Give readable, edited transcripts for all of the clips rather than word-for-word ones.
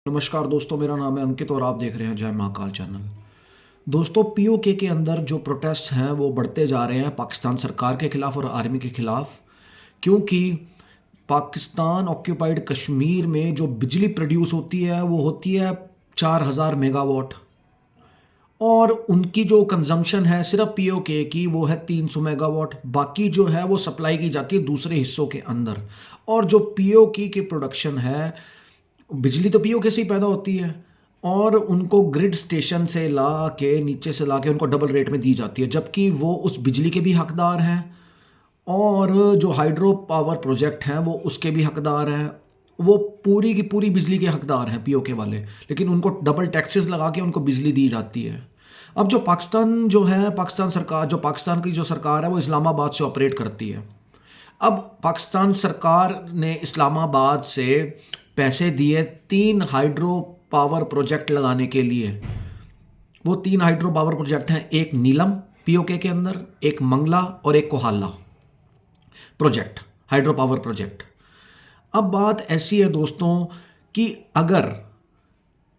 नमस्कार दोस्तों, मेरा नाम है अंकित और आप देख रहे हैं जय महाकाल चैनल। दोस्तों, पीओके के अंदर जो प्रोटेस्ट हैं वो बढ़ते जा रहे हैं पाकिस्तान सरकार के खिलाफ और आर्मी के खिलाफ, क्योंकि पाकिस्तान ऑक्यूपाइड कश्मीर में जो बिजली प्रोड्यूस होती है वो होती है 4000 मेगावाट और उनकी जो कंजम्पशन है सिर्फ पीओके की वो है 300 मेगावाट। बाकी जो है वो सप्लाई की जाती है दूसरे हिस्सों के अंदर। और जो पीओके की प्रोडक्शन है, बिजली तो पीओके से ही पैदा होती है और उनको ग्रिड स्टेशन से ला के नीचे से ला के उनको डबल रेट में दी जाती है, जबकि वो उस बिजली के भी हकदार हैं और जो हाइड्रो पावर प्रोजेक्ट हैं वो उसके भी हकदार हैं। वो पूरी की पूरी बिजली के हकदार हैं पीओके वाले, लेकिन उनको डबल टैक्सेस लगा के उनको बिजली दी जाती है। अब जो पाकिस्तान जो है, पाकिस्तान सरकार, जो पाकिस्तान की जो सरकार है वो इस्लामाबाद से ऑपरेट करती है। अब पाकिस्तान सरकार ने इस्लामाबाद से पैसे दिए 3 हाइड्रो पावर प्रोजेक्ट लगाने के लिए। वो 3 हाइड्रो पावर प्रोजेक्ट हैं, एक नीलम पीओके के अंदर, एक मंगला और एक Kohala project, hydro power project. अब बात ऐसी है दोस्तों कि अगर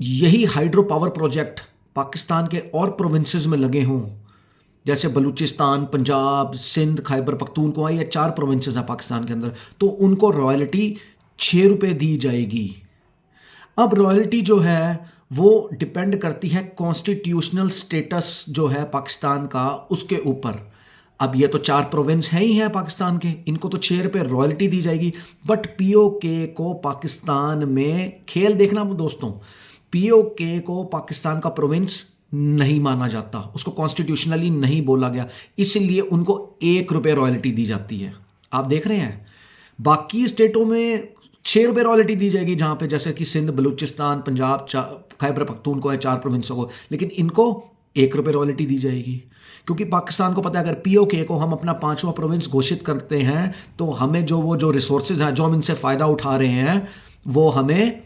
यही हाइड्रो पावर प्रोजेक्ट पाकिस्तान के और प्रोविंसेस में लगे हों, जैसे बलूचिस्तान, पंजाब, सिंध, खैबर पख्तूनख्वा, ये 4 प्रोविंसेस हैं पाकिस्तान के अंदर, तो उनको रॉयल्टी 6 रुपये दी जाएगी। अब रॉयल्टी जो है वो डिपेंड करती है कॉन्स्टिट्यूशनल स्टेटस जो है पाकिस्तान का, उसके ऊपर। अब ये तो 4 प्रोविंस हैं ही हैं पाकिस्तान के, इनको तो 6 रुपये रॉयल्टी दी जाएगी। बट पीओके को पाकिस्तान में खेल देखना दोस्तों, पीओके को पाकिस्तान का प्रोविंस नहीं माना जाता, उसको कॉन्स्टिट्यूशनली नहीं बोला गया, इसलिए उनको 1 रुपये रॉयल्टी दी जाती है। आप देख रहे हैं बाकी स्टेटों में 6 रुपये रॉयल्टी दी जाएगी, जहाँ पे जैसे कि सिंध, बलूचिस्तान, पंजाब, खैबर पख्तूनख्वा है 4 प्रोविंसों को, लेकिन इनको 1 रुपये रॉयल्टी दी जाएगी। क्योंकि पाकिस्तान को पता है अगर पीओके को हम अपना 5वां प्रोविंस घोषित करते हैं तो हमें जो रिसोर्सेज हैं, जो हम इनसे फ़ायदा उठा रहे हैं, वो हमें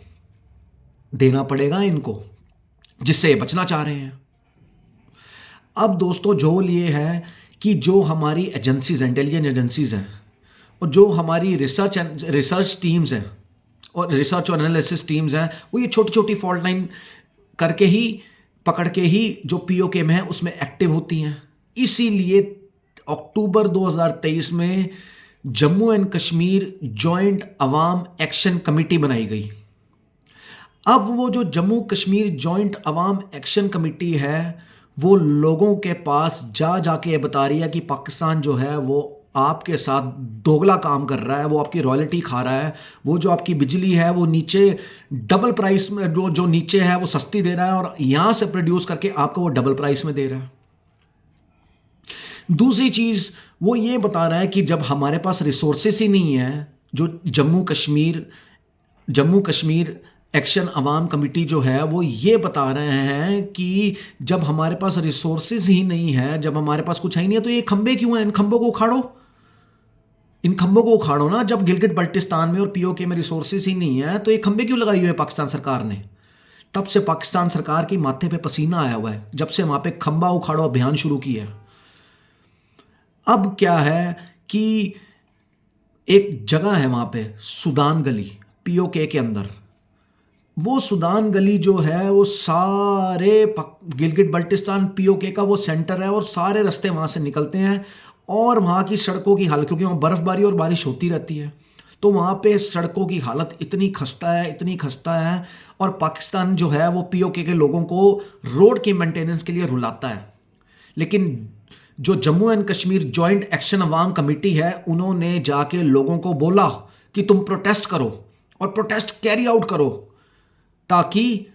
देना पड़ेगा इनको, जिससे ये बचना चाह रहे हैं। अब दोस्तों झोल ये है कि जो हमारी एजेंसीज हैं, इंटेलिजेंस एजेंसीज हैं, और जो हमारी रिसर्च टीम्स हैं और रिसर्च और एनालिसिस टीम्स हैं, वो ये छोटी छोटी फॉल्ट लाइन करके ही, पकड़ के ही जो पीओके में है उसमें एक्टिव होती हैं। इसीलिए अक्टूबर 2023 में Jammu and Kashmir joint Awam action committee बनाई गई। अब वो जो जम्मू कश्मीर जॉइंट अवाम एक्शन कमेटी है वो लोगों के पास जाके ये बता रही है कि पाकिस्तान जो है वो आपके साथ दोगला काम कर रहा है, वो आपकी रॉयल्टी खा रहा है, वो जो आपकी बिजली है वो नीचे डबल प्राइस में, जो नीचे है वो सस्ती दे रहा है और यहां से प्रोड्यूस करके आपको वो डबल प्राइस में दे रहा है। दूसरी चीज वो ये बता रहा है कि जब हमारे पास रिसोर्सेस ही नहीं है, जो जम्मू कश्मीर एक्शन अवाम कमेटी जो है वो ये बता रहे हैं कि जब हमारे पास रिसोर्सेज ही नहीं है, जब हमारे पास कुछ है ही नहीं है, तो ये खंबे क्यों हैं? इन खंबों को उखाड़ो, इन खंबों को उखाड़ो ना। जब गिलगित बल्टिस्तान में और पीओके में रिसोर्सेज ही नहीं है तो ये खंबे क्यों लगाई हुई है पाकिस्तान सरकार ने? तब से पाकिस्तान सरकार की माथे पे पसीना आया हुआ है, जब से वहां पे खंबा उखाड़ो अभियान शुरू किया। अब क्या है कि एक जगह है वहां पे सुदान गली पीओके के अंदर, वो सुदान गली जो है वो सारे गिलगित बल्टिस्तान पीओके का वो सेंटर है और सारे रास्ते वहाँ से निकलते हैं। और वहाँ की सड़कों की हालत, क्योंकि वहाँ बर्फ़बारी और बारिश होती रहती है, तो वहाँ पे सड़कों की हालत इतनी खस्ता है, इतनी खस्ता है। और पाकिस्तान जो है वो पीओके के लोगों को रोड की मेंटेनेंस के लिए रुलाता है। लेकिन जो Jammu and Kashmir joint action Awam committee है, उन्होंने जाके लोगों को बोला कि तुम प्रोटेस्ट करो और प्रोटेस्ट कैरी आउट करो, ताकि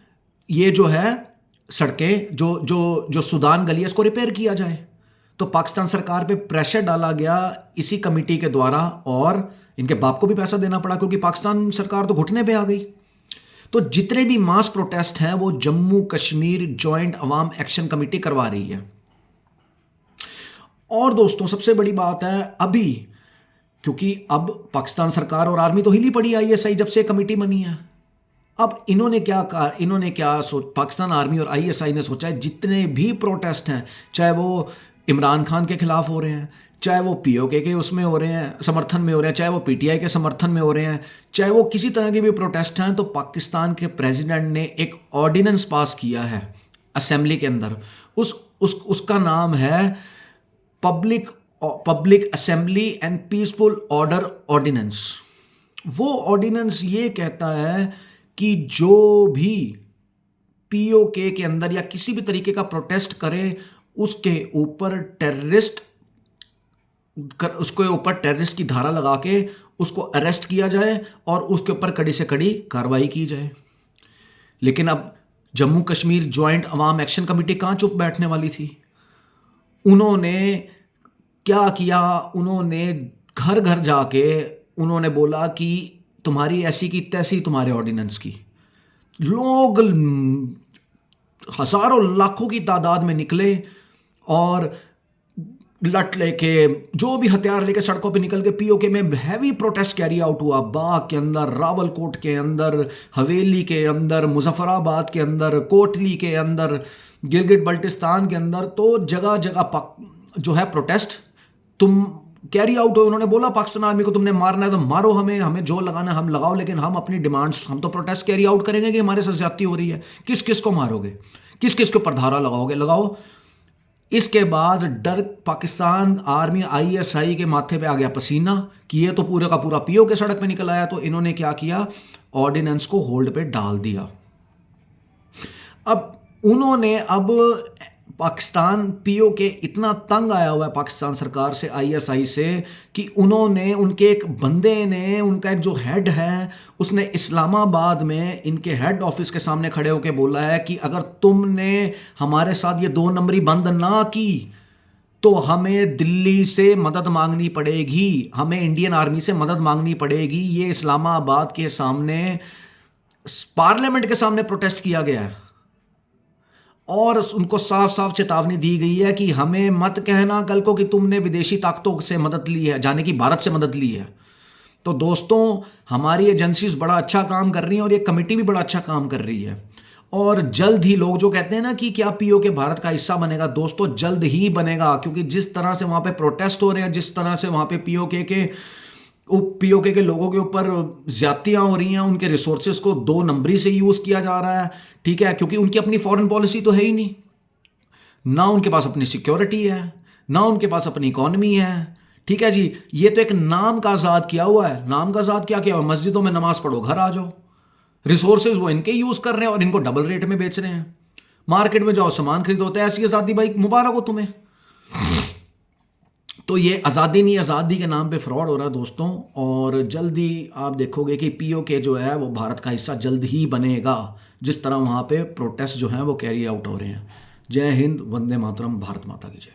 ये जो है सड़कें, जो सुदान गली है, इसको रिपेयर किया जाए। तो पाकिस्तान सरकार पे प्रेशर डाला गया इसी कमेटी के द्वारा और इनके बाप को भी पैसा देना पड़ा, क्योंकि पाकिस्तान सरकार तो घुटने पे आ गई। तो जितने भी मास प्रोटेस्ट हैं वो जम्मू कश्मीर जॉइंट अवाम एक्शन कमेटी करवा रही है। और दोस्तों सबसे बड़ी बात है अभी, क्योंकि अब पाकिस्तान सरकार और आर्मी तो हिली पड़ी, आईएसआई जब से कमेटी बनी है। अब इन्होंने क्या कहा, पाकिस्तान आर्मी और आईएसआई ने सोचा है जितने भी प्रोटेस्ट हैं, चाहे वो इमरान खान के खिलाफ हो रहे हैं, चाहे वो पीओके के उसमें हो रहे हैं, समर्थन में हो रहे हैं, चाहे वो पीटीआई के समर्थन में हो रहे हैं, चाहे वो किसी तरह के भी प्रोटेस्ट हैं, तो पाकिस्तान के प्रेसिडेंट ने एक ऑर्डिनेंस पास किया है असेंबली के अंदर। उसका नाम है public assembly and peaceful order ordinance. वो ऑर्डिनेंस ये कहता है कि जो भी पीओके के अंदर या किसी भी तरीके का प्रोटेस्ट करे, उसके ऊपर टेररिस्ट की धारा लगा के उसको अरेस्ट किया जाए और उसके ऊपर कड़ी से कड़ी कार्रवाई की जाए। लेकिन अब जम्मू कश्मीर जॉइंट अवाम एक्शन कमेटी कहाँ चुप बैठने वाली थी? उन्होंने क्या किया? उन्होंने घर घर जाके उन्होंने बोला कि तुम्हारी ऐसी की तैसी तुम्हारे ऑर्डिनेंस की। लोग हजारों लाखों की तादाद में निकले और लट लेके, जो भी हथियार लेके सड़कों पे निकल के पीओके में हैवी प्रोटेस्ट कैरी आउट हुआ। बाग के अंदर, रावलकोट के अंदर, हवेली के अंदर, मुजफ्फराबाद के अंदर, कोटली के अंदर, गिलगित बल्टिस्तान के अंदर, तो जगह जगह जो है प्रोटेस्ट तुम कैरी आउट हो। उन्होंने बोला पाकिस्तान आर्मी को तुमने मारना है तो मारो, हमें जो लगाना है हम लगाओ, लेकिन हम अपनी डिमांड्स, हम तो प्रोटेस्ट कैरी आउट करेंगे कि हमारे साथ ज्यादती हो रही है। किस किस को मारोगे, किस किस के ऊपर धारा लगाओगे, लगाओ। इसके बाद डर पाकिस्तान आर्मी आईएसआई के माथे पे आ गया पसीना कि ये तो पूरे का पूरा पीओके सड़क पे निकल आया। तो इन्होंने क्या किया, ऑर्डिनेंस को होल्ड पे डाल दिया। अब पाकिस्तान पीओके इतना तंग आया हुआ है पाकिस्तान सरकार से, आईएसआई से, कि उन्होंने, उनके एक बंदे ने, उनका एक जो हेड है, उसने इस्लामाबाद में इनके हेड ऑफिस के सामने खड़े होकर बोला है कि अगर तुमने हमारे साथ ये 2 नंबरी बंद ना की तो हमें दिल्ली से मदद मांगनी पड़ेगी, हमें इंडियन आर्मी से मदद मांगनी पड़ेगी। ये इस्लामाबाद के सामने, पार्लियामेंट के सामने प्रोटेस्ट किया गया है और उनको साफ साफ चेतावनी दी गई है कि हमें मत कहना कल को कि तुमने विदेशी ताकतों से मदद ली है, जाने की भारत से मदद ली है। तो दोस्तों, हमारी एजेंसीज बड़ा अच्छा काम कर रही हैं और ये कमेटी भी बड़ा अच्छा काम कर रही है। और जल्द ही, लोग जो कहते हैं ना कि क्या पीओके भारत का हिस्सा बनेगा, दोस्तों जल्द ही बनेगा। क्योंकि जिस तरह से वहां पे प्रोटेस्ट हो रहे हैं, जिस तरह से वहां पे पीओके के लोगों के ऊपर ज्यादतियां हो रही हैं, उनके रिसोर्सेज को 2 नंबरी से यूज किया जा रहा है, ठीक है, क्योंकि उनकी अपनी फॉरेन पॉलिसी तो है ही नहीं, ना उनके पास अपनी सिक्योरिटी है, ना उनके पास अपनी इकोनॉमी है, ठीक है जी। ये तो एक नाम का आजाद किया हुआ है। नाम का आजाद क्या किया हुआ है? मस्जिदों में नमाज पढ़ो, घर आ जाओ। रिसोर्सेज वो इनके यूज कर रहे हैं और इनको डबल रेट में बेच रहे हैं। मार्केट में जाओ, सामान खरीदो, होता है ऐसी आजादी, भाई मुबारक हो तुम्हें। तो ये आज़ादी नहीं, आज़ादी के नाम पे फ्रॉड हो रहा है दोस्तों। और जल्दी आप देखोगे कि पीओके जो है वो भारत का हिस्सा जल्द ही बनेगा, जिस तरह वहाँ पे प्रोटेस्ट जो हैं वो कैरी आउट हो रहे हैं। जय हिंद, वंदे मातरम, भारत माता की जय।